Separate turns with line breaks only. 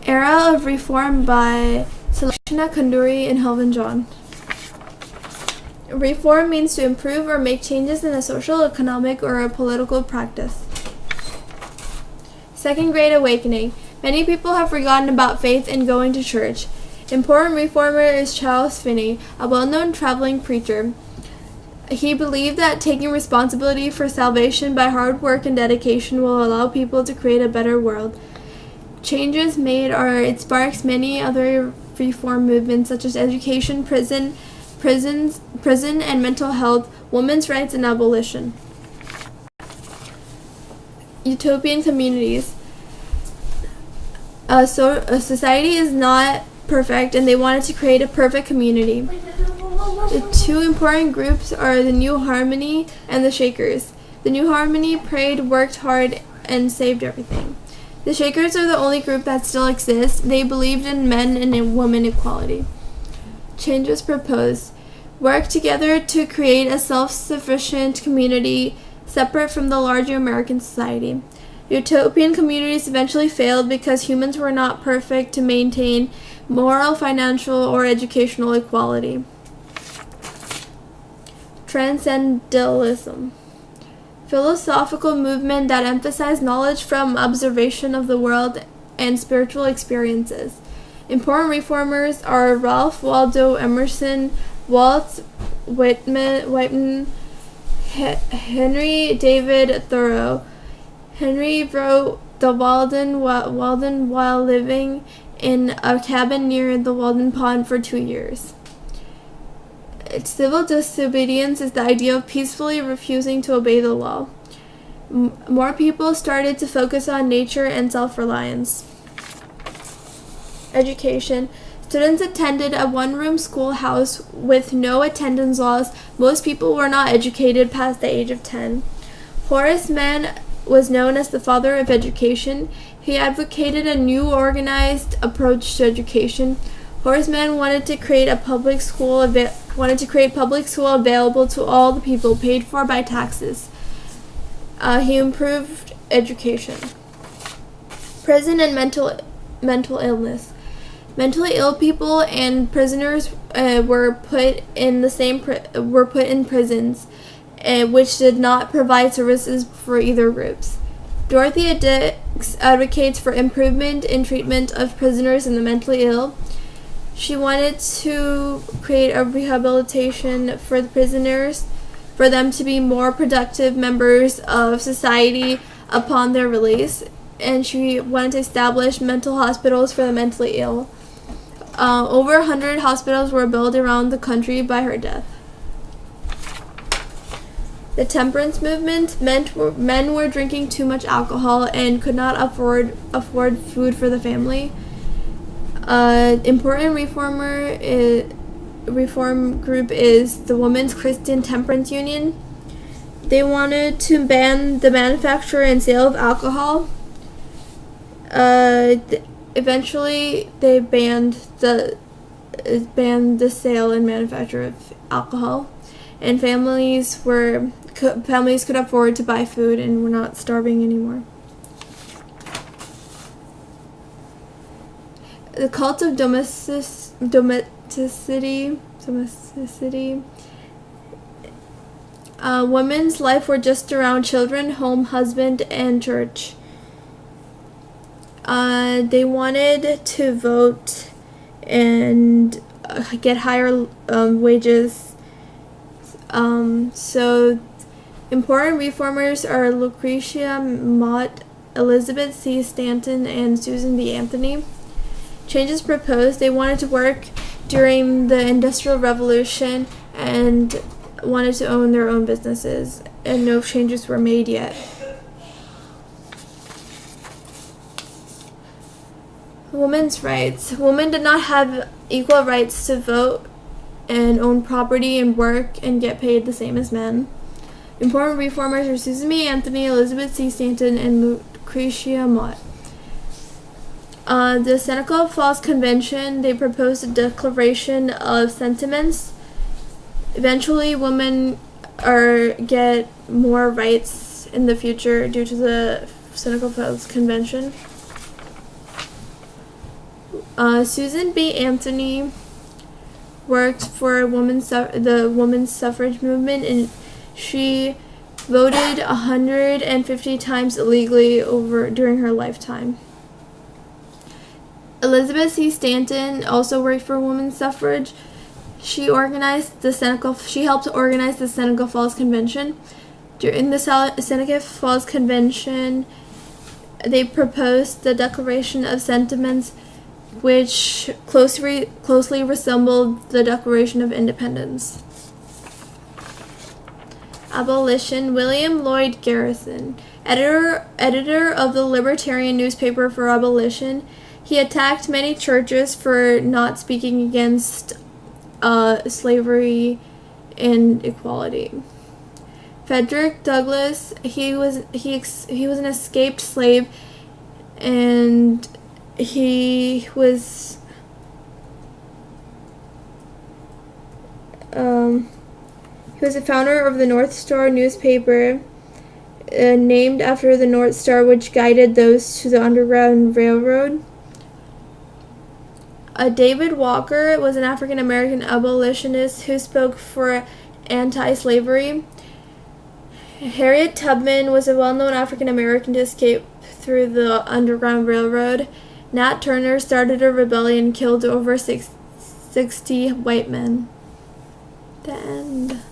Era of Reform by Sulakshana and Helvin. Reform means to improve or make changes in a social, economic, or a political practice. Second Great Awakening. Many people have forgotten about faith and going to church. Important reformer is Charles Finney, a well-known traveling preacher. He believed that taking responsibility for salvation by hard work and dedication will allow people to create a better world. Changes made it sparks many other reform movements such as education, prison and mental health, women's rights, and abolition. Utopian communities. A society is not perfect, and they wanted to create a perfect community. The two important groups are the New Harmony and the Shakers. The New Harmony prayed, worked hard, and saved everything. The Shakers are the only group that still exists. They believed in men and in women equality. Changes proposed. Work together to create a self-sufficient community separate from the larger American society. Utopian communities eventually failed because humans were not perfect to maintain moral, financial, or educational equality. Transcendentalism. Philosophical movement that emphasized knowledge from observation of the world and spiritual experiences. Important reformers are Ralph Waldo Emerson, Walt Whitman, Henry David Thoreau. Henry wrote The Walden while living in a cabin near the Walden Pond for 2 years. Civil disobedience is the idea of peacefully refusing to obey the law. More people started to focus on nature and self-reliance. Education. Students attended a one-room schoolhouse with no attendance laws. Most people were not educated past the age of 10. Horace Mann was known as the father of education. He advocated a new organized approach to education. Horace Mann wanted to create public school available to all the people, paid for by taxes. He improved education. Prison and mental illness. Mentally ill people and prisoners were put in prisons, which did not provide services for either groups. Dorothea Dix advocates for improvement in treatment of prisoners and the mentally ill. She wanted to create a rehabilitation for the prisoners, for them to be more productive members of society upon their release, and she wanted to establish mental hospitals for the mentally ill. Over 100 hospitals were built around the country by her death. The temperance movement. Men were drinking too much alcohol and could not afford food for the family. Important reform group is the Women's Christian Temperance Union. They wanted to ban the manufacture and sale of alcohol. Eventually, they banned the sale and manufacture of alcohol, and families could afford to buy food and were not starving anymore. The cult of domesticity. Women's life were just around children, home, husband, and church. They wanted to vote and get higher wages. So important reformers are Lucretia Mott, Elizabeth C. Stanton, and Susan B. Anthony. Changes proposed. They wanted to work during the Industrial Revolution and wanted to own their own businesses, and no changes were made yet. Women's rights. Women did not have equal rights to vote and own property and work and get paid the same as men. Important reformers are Susan B. Anthony, Elizabeth C. Stanton, and Lucretia Mott. The Seneca Falls Convention, they proposed a declaration of sentiments. Eventually, women get more rights in the future due to the Seneca Falls Convention. Susan B. Anthony worked for the women's suffrage movement, and she voted 150 times illegally during her lifetime. Elizabeth C. Stanton also worked for women's suffrage. She helped organize the Seneca Falls Convention. During the Seneca Falls Convention, they proposed the Declaration of Sentiments, which closely resembled the Declaration of Independence. Abolition. William Lloyd Garrison, editor of the libertarian newspaper for Abolition, he attacked many churches for not speaking against slavery and equality. Frederick Douglass, he was an escaped slave, and he was a founder of the North Star newspaper, named after the North Star, which guided those to the Underground Railroad. David Walker was an African-American abolitionist who spoke for anti-slavery. Harriet Tubman was a well-known African-American to escape through the Underground Railroad. Nat Turner started a rebellion and killed over 60 white men. The end.